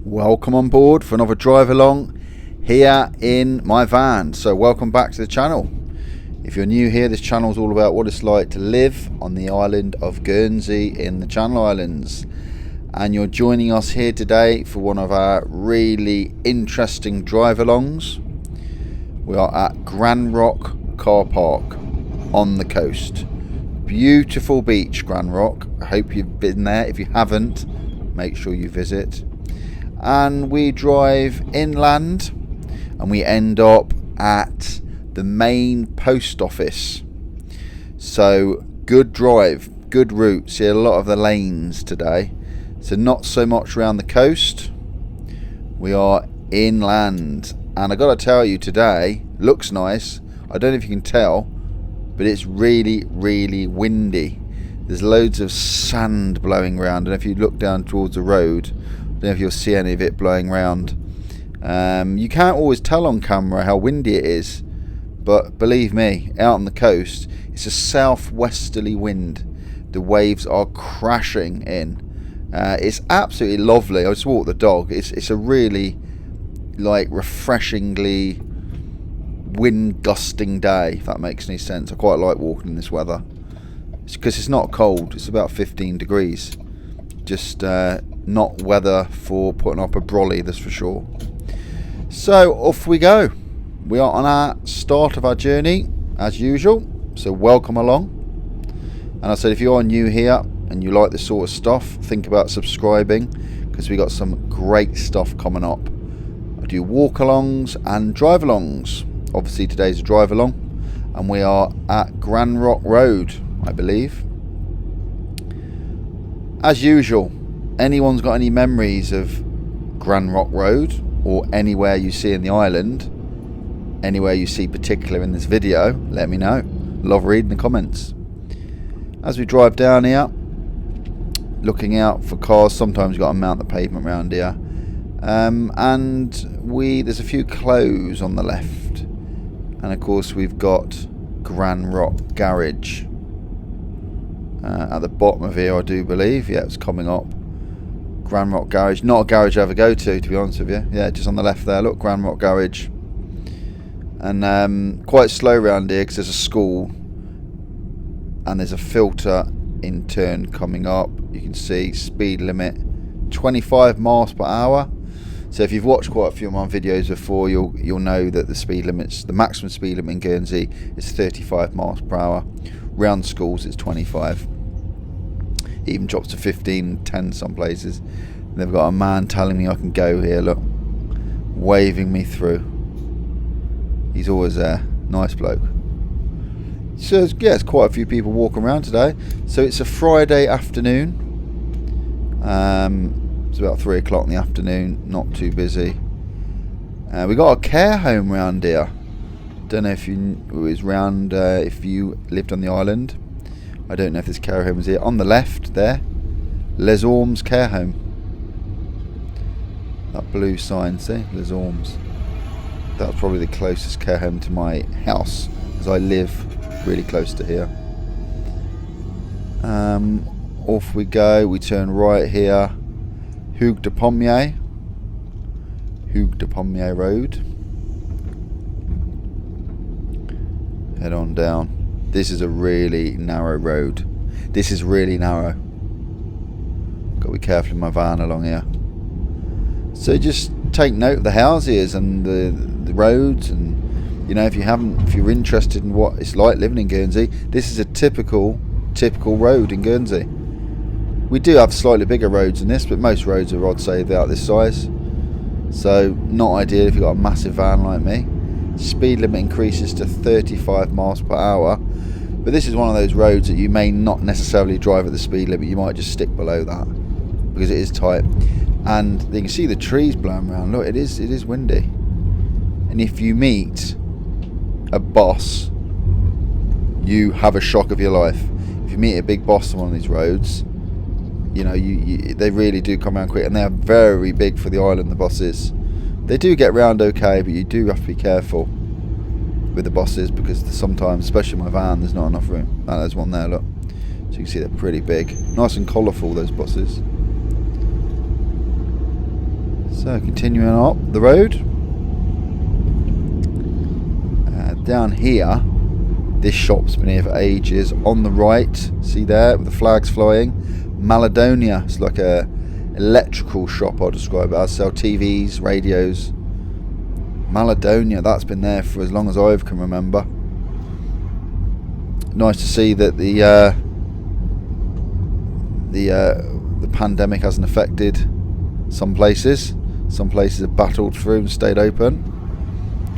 Welcome on board for another drive along here in my van. So welcome back to the channel. If you're new here, this channel is all about what it's like to live on the island of Guernsey in the Channel Islands, and you're joining us here today for one of our really interesting drive alongs. We are at Grand Rocques car park on the coast. Beautiful beach, Grand Rocques. I hope you've been there. If you haven't, make sure you visit. And we drive inland and we end up at the main post office. So good drive, good route. See a lot of the lanes today. So not so much around the coast. We are inland, and I gotta tell you, today looks nice. I don't know if you can tell, but it's really windy. There's loads of sand blowing around, and if you look down towards the road, I don't know if you'll see any of it blowing around. You can't always tell on camera how windy it is, but believe me, out on the coast it's a southwesterly wind. The waves are crashing in. It's absolutely lovely. I just walked the dog. It's a really refreshingly wind gusting day, if that makes any sense. I quite like walking in this weather. It's because it's not cold. It's about 15 degrees. Just not weather for putting up a brolly, that's for sure. So off we go. We are on our start of our journey as usual, so welcome along. And I said, if you are new here and you like this sort of stuff, think about subscribing, because we got some great stuff coming up. I do walk alongs and drive alongs. Obviously today's a drive along, and we are at Grand Rocques Road, I believe. As usual, anyone's got any memories of Grand Rocques Road, or anywhere you see in the island, anywhere you see particular in this video, let me know. Love reading the comments. As we drive down here, looking out for cars, sometimes you've got to mount the pavement around here, and there's a few clothes on the left, and of course we've got Grand Rocques Garage at the bottom of here, I do believe. Yeah, it's coming up. Grand Rocques Garage, not a garage I ever go to be honest with you. Yeah, just on the left there, look, Grand Rocques Garage. And quite slow around here because there's a school and there's a filter in turn coming up. You can see speed limit 25 miles per hour. So if you've watched quite a few of my videos before, you'll know that the maximum speed limit in Guernsey is 35 miles per hour. Round schools it's 25. It even drops to 15, 10 some places. And they've got a man telling me I can go here, look, waving me through. He's always there, nice bloke. So yeah, it's quite a few people walking around today. So it's a Friday afternoon. It's about 3 o'clock in the afternoon, not too busy. We got a care home round here. Don't know if if you lived on the island. I don't know if this care home is here. On the left there, Les Ormes Care Home. That blue sign, see, Les Ormes. That's probably the closest care home to my house, as I live really close to here. Off we go. We turn right here. Hugues de Pommier Road. Head on down. This is a really narrow road. This is really narrow. Got to be careful in my van along here. So just take note of the houses and the roads, and you know, if you're interested in what it's like living in Guernsey, this is a typical road in Guernsey. We do have slightly bigger roads than this, but most roads are, I'd say, about this size. So not ideal if you've got a massive van like me. Speed limit increases to 35 miles per hour, but this is one of those roads that you may not necessarily drive at the speed limit. You might just stick below that because it is tight, and you can see the trees blowing around. Look, it is windy, and if you meet a boss, you have a shock of your life. If you meet a big boss on one of these roads, you know, they really do come around quick, and they are very big for the island, the bosses. They do get round okay, but you do have to be careful with the bosses, because sometimes, especially in my van, there's not enough room. Oh, there's one there, look. So you can see they're pretty big. Nice and colourful, those bosses. So continuing up the road, down here, this shop's been here for ages. On the right, see there with the flags flying, Maladonia. It's like a electrical shop, I'll describe it as. Sell TVs, radios. Maladonia, that's been there for as long as I can remember. Nice to see that the pandemic hasn't affected some places. Some places have battled through and stayed open.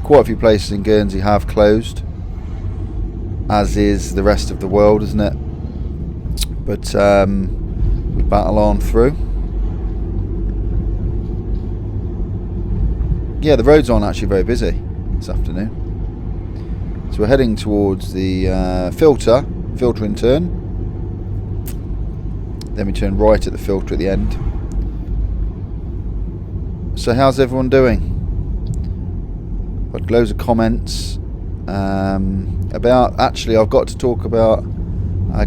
Quite a few places in Guernsey have closed, as is the rest of the world, isn't it? But we battle on through. Yeah, the roads aren't actually very busy this afternoon. So we're heading towards the filtering turn. Then we turn right at the filter at the end. So how's everyone doing? Got loads of comments about, actually I've got to talk about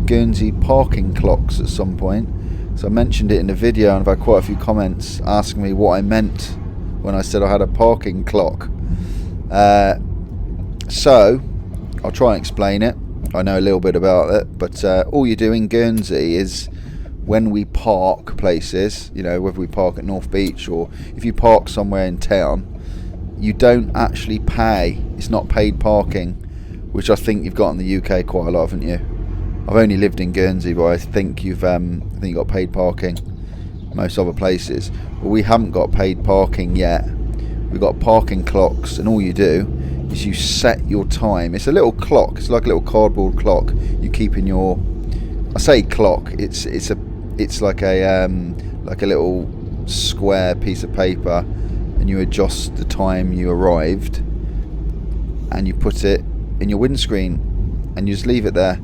Guernsey parking clocks at some point. So I mentioned it in the video and I've had quite a few comments asking me what I meant when I said I had a parking clock. So I'll try and explain it. I know a little bit about it, but all you do in Guernsey is when we park places, you know, whether we park at North Beach or if you park somewhere in town, you don't actually pay. It's not paid parking, which I think you've got in the UK quite a lot, haven't you? I've only lived in Guernsey, but I think you've got paid parking most other places. But we haven't got paid parking yet. We've got parking clocks, and all you do is you set your time. It's a little clock. It's like a little cardboard clock you keep in your. I say clock. It's like a little square piece of paper, and you adjust the time you arrived, and you put it in your windscreen, and you just leave it there.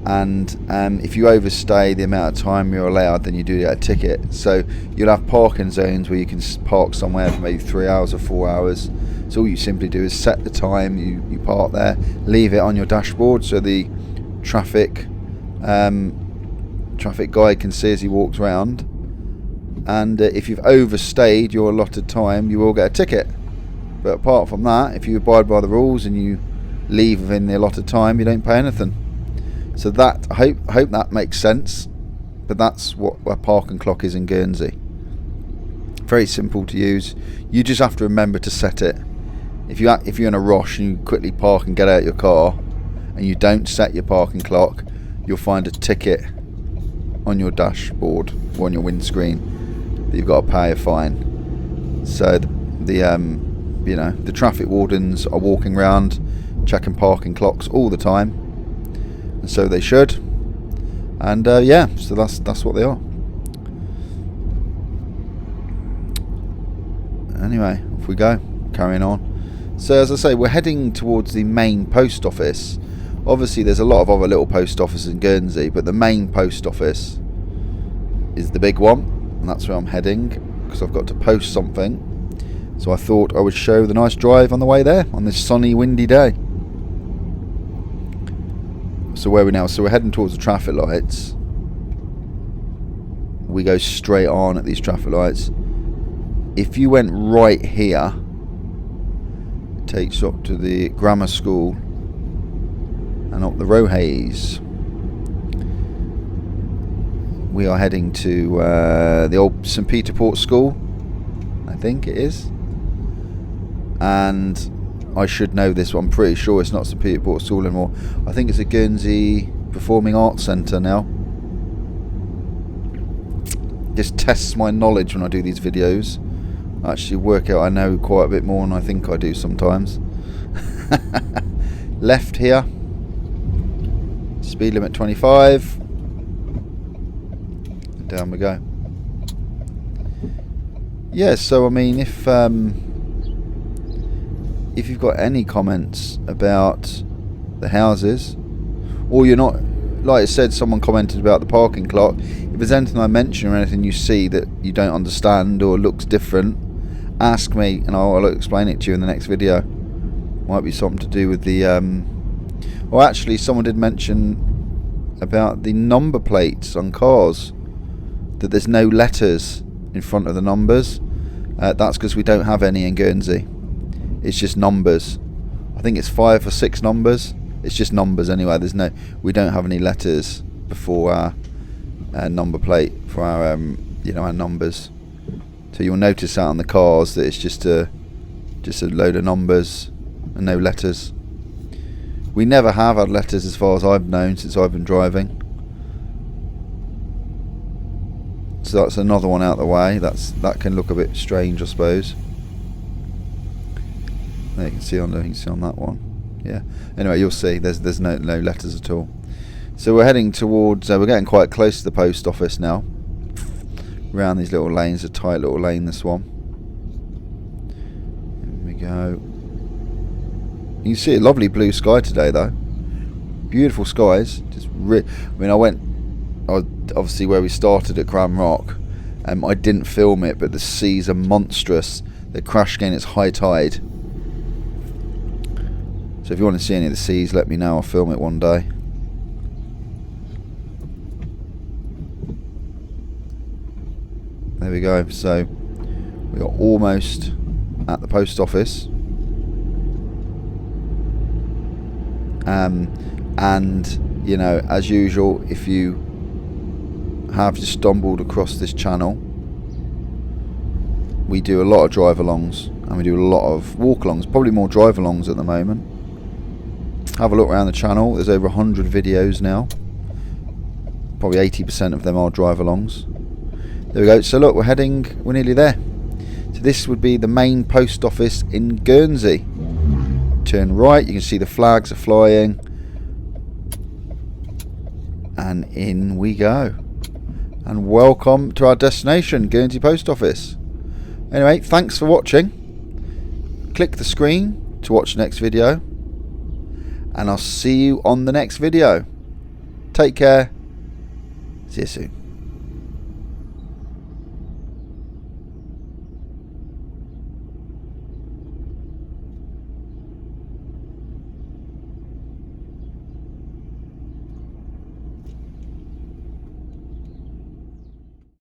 And if you overstay the amount of time you're allowed, then you do get a ticket. So you'll have parking zones where you can park somewhere for maybe 3 hours or 4 hours. So all you simply do is set the time, you park there, leave it on your dashboard so the traffic guide can see as he walks around. And if you've overstayed your allotted time, you will get a ticket. But apart from that, if you abide by the rules and you leave within the allotted time, you don't pay anything. So that, I hope that makes sense. But that's what a parking clock is in Guernsey. Very simple to use. You just have to remember to set it. If you're in a rush and you quickly park and get out your car, and you don't set your parking clock, you'll find a ticket on your dashboard or on your windscreen that you've got to pay a fine. So the traffic wardens are walking around checking parking clocks all the time, and so they should. And so that's what they are. Anyway, off we go, carrying on. So as I say, we're heading towards the main post office. Obviously there's a lot of other little post offices in Guernsey, but the main post office is the big one, and that's where I'm heading because I've got to post something. So I thought I would show the nice drive on the way there on this sunny, windy day. So where are we now? So we're heading towards the traffic lights. We go straight on at these traffic lights. If you went right here, it takes you up to the grammar school and up the Rocques. We are heading to the old St Peter Port School, I think it is. And I should know this one. I'm pretty sure it's not St Peter Port School anymore. I think it's a Guernsey Performing Arts Centre now. This tests my knowledge when I do these videos. I actually work out I know quite a bit more than I think I do sometimes. Left here. Speed limit 25. Down we go. Yeah, so I mean, if you've got any comments about the houses, or you're not, like I said, someone commented about the parking clock. If there's anything I mention or anything you see that you don't understand or looks different, ask me and I'll explain it to you in the next video. Might be something to do with the well, actually someone did mention about the number plates on cars, that there's no letters in front of the numbers, That's because we don't have any in Guernsey. It's just numbers. I think it's 5 or 6 numbers. It's just numbers anyway. We don't have any letters before our number plate for our our numbers. So you'll notice that on the cars that it's just a load of numbers and no letters. We never have had letters as far as I've known since I've been driving. So that's another one out of the way. That can look a bit strange, I suppose. There you can see on that one. Yeah. Anyway, you'll see there's no letters at all. So we're heading towards. We're getting quite close to the post office now. Around these little lanes, a tight little lane. This one. Here we go. You can see a lovely blue sky today, though. Beautiful skies. I went. Obviously, where we started at Rocques, I didn't film it, but the seas are monstrous. They crash again. It's high tide. So if you want to see any of the seas, let me know. I'll film it one day. There we go. So we are almost at the post office. And as usual, if you have just stumbled across this channel, we do a lot of drive-alongs and we do a lot of walk-alongs, probably more drive-alongs at the moment. Have a look around the channel. There's over 100 videos now. Probably 80% of them are drive-alongs. There we go. So look, we're nearly there. So this would be the main post office in Guernsey. Turn right, you can see the flags are flying. And in we go. And welcome to our destination, Guernsey Post Office. Anyway, thanks for watching. Click the screen to watch the next video. And I'll see you on the next video. Take care. See you soon.